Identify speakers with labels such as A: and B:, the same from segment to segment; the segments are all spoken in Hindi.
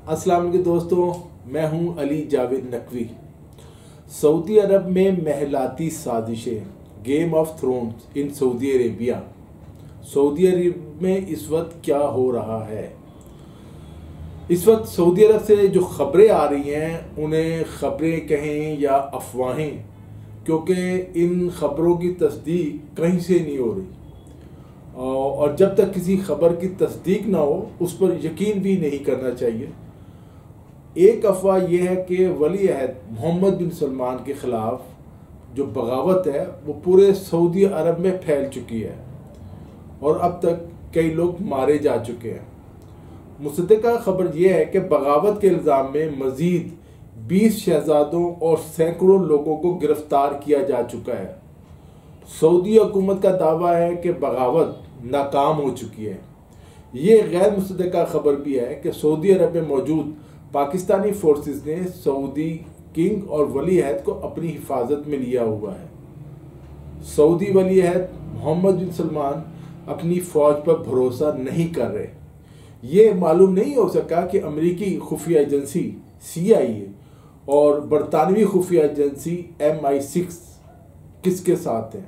A: अस्सलाम वालेकुम दोस्तों, मैं हूं अली जावेद नकवी। सऊदी अरब में महलाती साजिशें, game of thrones in Saudi Arabia. सऊदी अरब में इस वक्त क्या हो रहा है? इस वक्त सऊदी अरब से जो खबरें आ रही हैं उन्हें खबरें कहें या अफवाहें, क्योंकि इन खबरों की तस्दीक कहीं से नहीं हो रही और जब तक किसी खबर की तस्दीक ना हो उस पर यकीन भी नहीं करना चाहिए। एक अफवाह यह है कि वली अहद मोहम्मद बिन सलमान के ख़िलाफ़ जो बगावत है वो पूरे सऊदी अरब में फैल चुकी है और अब तक कई लोग मारे जा चुके हैं। मुसद्दक़ा खबर यह है कि बगावत के इल्ज़ाम में मज़ीद 20 शहजादों और सैकड़ों लोगों को गिरफ्तार किया जा चुका है। सऊदी हुकूमत का दावा है कि बगावत नाकाम हो चुकी है। ये गैर मुसद्दक़ा खबर भी है कि सऊदी अरब में मौजूद पाकिस्तानी फोर्सेस ने सऊदी किंग और वली अहद को अपनी हिफाजत में लिया हुआ है। सऊदी वली अहद मोहम्मद बिन सलमान अपनी फ़ौज पर भरोसा नहीं कर रहे। ये मालूम नहीं हो सका कि अमेरिकी खुफिया एजेंसी CIA और बरतानवी खुफिया एजेंसी MI6 किसके साथ हैं।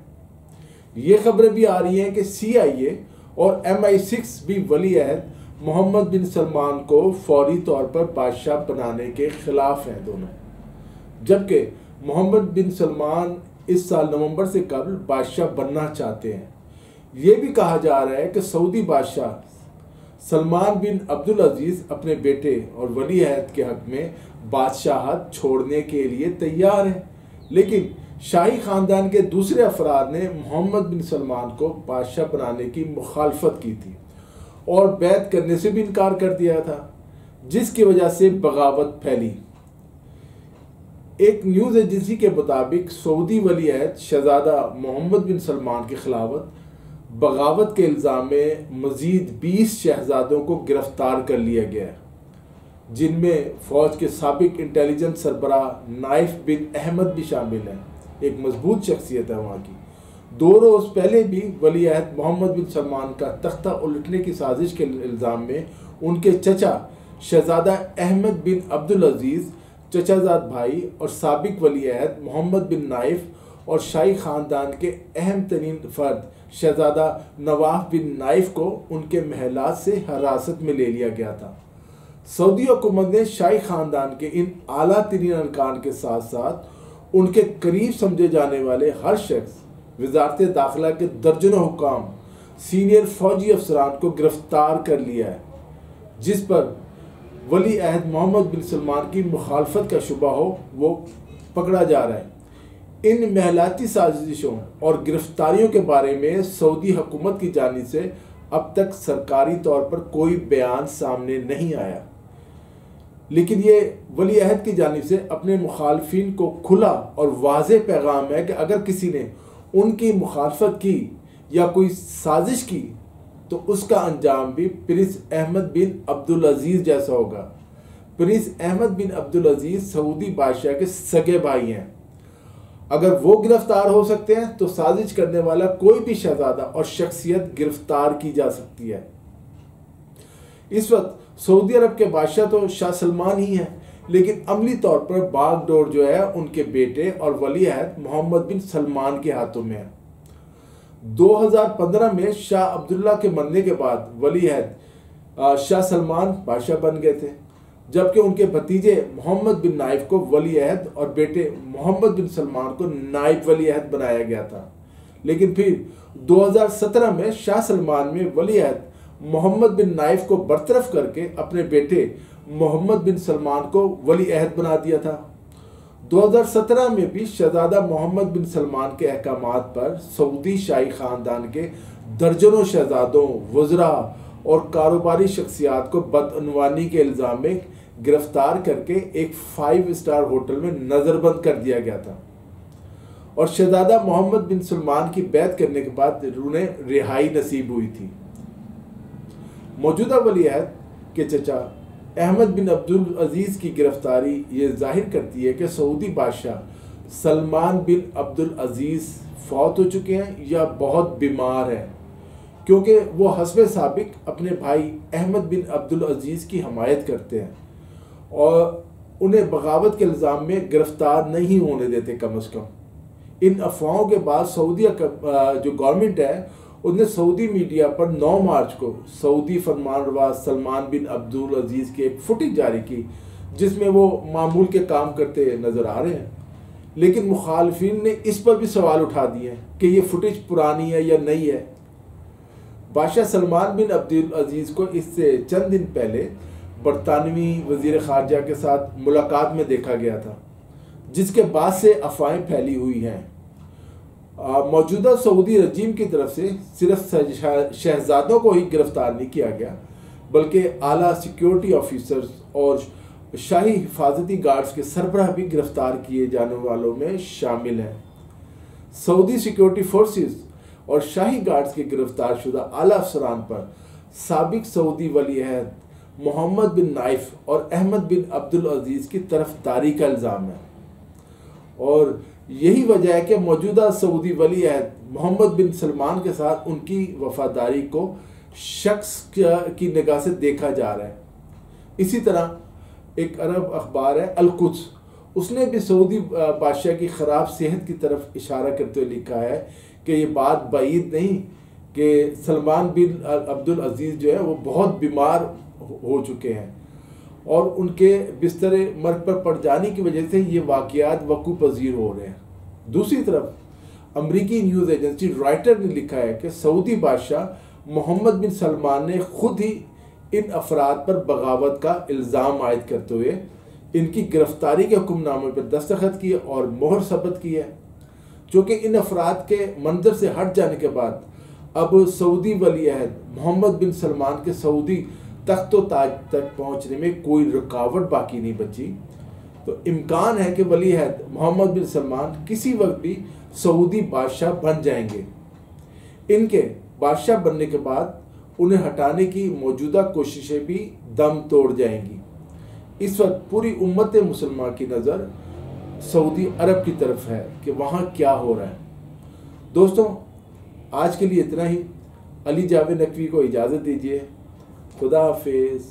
A: ये खबरें भी आ रही हैं कि CIA और MI6 भी वली अहद मोहम्मद बिन सलमान को फौरी तौर पर बादशाह बनाने के खिलाफ हैं दोनों, जबकि मोहम्मद बिन सलमान इस साल नवंबर से कबल बादशाह बनना चाहते हैं। ये भी कहा जा रहा है कि सऊदी बादशाह सलमान बिन अब्दुल अजीज़ अपने बेटे और वली अहद के हक में बादशाहत छोड़ने के लिए तैयार हैं, लेकिन शाही ख़ानदान के दूसरे अफराद ने मोहम्मद बिन सलमान को बादशाह बनाने की मुखालफत की थी और बैत करने से भी इनकार कर दिया था, जिसकी वजह से बगावत फैली। एक न्यूज़ एजेंसी के मुताबिक सऊदी वली अहद शहजादा मोहम्मद बिन सलमान के खिलाफ बगावत के इल्ज़ाम में मज़ीद 20 शहजादों को गिरफ्तार कर लिया गया है, जिनमें फ़ौज के साबिक इंटेलिजेंस सरबराह नाइफ बिन अहमद भी शामिल हैं। एक मजबूत शख्सियत है वहाँ की। 2 रोज़ पहले भी वली अहद मोहम्मद बिन सलमान का तख्ता उलटने की साजिश के इल्ज़ाम में उनके चचा शहजादा अहमद बिन अब्दुल अजीज़, चचाजाद भाई और साबिक वली अहद मोहम्मद बिन नाइफ और शाही ख़ानदान के अहम तरीन फ़र्द शहजादा नवाफ बिन नाइफ को उनके महलात से हिरासत में ले लिया गया था। सऊदी हुकूमत ने शाही ख़ानदान के इन आला तरीन अरकान के साथ साथ उनके करीब समझे जाने वाले हर शख्स, वज़ारत दाखिला के दर्जनों हुकाम, सीनियर फौजी अफसरान को गिरफ्तार कर लिया है, जिस पर वली अहद मोहम्मद बिन सलमान की मुखालफत का शुबा हो वो पकड़ा जा रहा है। इन महलाती साजिशों और गिरफ्तारियों के बारे में सऊदी हुकूमत की जानिब से अब तक सरकारी तौर पर कोई बयान सामने नहीं आया, लेकिन ये वली अहद की जानिब से अपने मुखालफिन को खुला और वाज़ेह पैगाम है कि अगर किसी ने उनकी मुखालफत की या कोई साजिश की तो उसका अंजाम भी प्रिंस अहमद बिन अब्दुल अजीज़ जैसा होगा। प्रिंस अहमद बिन अब्दुल अजीज़ सऊदी बादशाह के सगे भाई हैं। अगर वो गिरफ्तार हो सकते हैं तो साजिश करने वाला कोई भी शहजादा और शख्सियत गिरफ्तार की जा सकती है। इस वक्त सऊदी अरब के बादशाह तो शाह सलमान ही हैं, लेकिन अमली तौर पर बागडोर जो है उनके बेटे और वली अहद मोहम्मद बिन सलमान के हाथों में है। 2015 में शाह अब्दुल्ला के मरने के बाद वली अहद शाह सलमान बादशाह बन गए थे, जबकि उनके भतीजे मोहम्मद बिन नाइफ को वली अहद और बेटे मोहम्मद बिन सलमान को नाइब वली अहद बनाया गया था। लेकिन फिर 2017 में शाह सलमान में वली अहद मोहम्मद बिन नाइफ को बरतरफ करके अपने बेटे मोहम्मद बिन सलमान को वली अहद बना दिया था। 2017 में भी शहजादा मोहम्मद बिन सलमान के अहकामात पर सऊदी शाही ख़ानदान के दर्जनों शहजादों, वज़रा और कारोबारी शख्सियात को बदअनवानी के इल्ज़ाम में गिरफ्तार करके एक 5 स्टार होटल में नज़रबंद कर दिया गया था और शहजादा मोहम्मद बिन सलमान की बैत करने के बाद उन्हें रिहाई नसीब हुई थी। मौजूदा वली अहद के चचा अहमद बिन अब्दुल अजीज़ की गिरफ्तारी ये जाहिर करती है कि सऊदी बादशाह सलमान बिन अब्दुल अजीज़ फौत हो चुके हैं या बहुत बीमार हैं, क्योंकि वो हस्बे साबिक अपने भाई अहमद बिन अब्दुल अजीज़ की हमायत करते हैं और उन्हें बगावत के इल्ज़ाम में गिरफ्तार नहीं होने देते कम अज़ कम। इन अफवाहों के बाद सऊदी जो गवर्नमेंट है उसने सऊदी मीडिया पर 9 मार्च को सऊदी फरमानरवा सलमान बिन अब्दुल अजीज़ की एक फुटेज जारी की, जिसमें वो मामूल के काम करते नज़र आ रहे हैं। लेकिन मुखालफिन ने इस पर भी सवाल उठा दिए हैं कि ये फुटेज पुरानी है या नई है। बादशाह सलमान बिन अब्दुल अजीज़ को इससे चंद दिन पहले बरतानवी वज़ीर ख़ारजा के साथ मुलाकात में देखा गया था, जिसके बाद से अफवाहें फैली हुई हैं। मौजूदा सऊदी रजीम की तरफ से सिर्फ शहजादों को ही गिरफ्तार नहीं किया गया, बल्कि आला सिक्योरिटी ऑफिसर्स और शाही हिफाजती गार्ड्स के सरबराह भी गिरफ्तार किए जाने वालों में शामिल हैं। सऊदी सिक्योरिटी फोर्सेस और शाही गार्ड्स के गिरफ्तार शुदा आला अफसरान पर साबिक सऊदी वली अहद मोहम्मद बिन नाइफ और अहमद बिन अब्दुल अजीज़ की तरफदारी का इल्ज़ाम है। और यही वजह है कि मौजूदा सऊदी वली अहद मोहम्मद बिन सलमान के साथ उनकी वफादारी को शख्स की निगाह से देखा जा रहा है। इसी तरह एक अरब अखबार है अल-कुद्स, उसने भी सऊदी बादशाह की ख़राब सेहत की तरफ इशारा करते हुए लिखा है कि ये बात बाईद नहीं कि सलमान बिन अब्दुल अजीज़ जो है वो बहुत बीमार हो चुके हैं और उनके बिस्तर मर्ग पर पड़ जाने की वजह से ये वाक़यात वक़ू पजीर हो रहे हैं। दूसरी तरफ अमरीकी न्यूज़ एजेंसी रॉयटर ने लिखा है कि सऊदी बादशाह मोहम्मद बिन सलमान ने खुद ही इन अफराद पर बगावत का इल्ज़ाम आयद करते हुए इनकी गिरफ्तारी के हुक्मनामे पर दस्तखत किए और मोहर सबत की है। चूँकि इन अफराद के मंजर से हट जाने के बाद अब सऊदी वली अहद मोहम्मद बिन सलमान के सऊदी तख्त ताज तक पहुँचने में कोई रुकावट बाकी नहीं बची, तो इम्कान है कि वली अहद मोहम्मद बिन सलमान किसी वक्त भी सऊदी बादशाह बन जाएंगे। इनके बादशाह बनने के बाद उन्हें हटाने की मौजूदा कोशिशें भी दम तोड़ जाएंगी। इस वक्त पूरी उम्मत मुसलमान की नज़र सऊदी अरब की तरफ है कि वहाँ क्या हो रहा है। दोस्तों, आज के लिए इतना ही। अली जावेद नकवी को इजाज़त दीजिए। खुदा हाफिज़।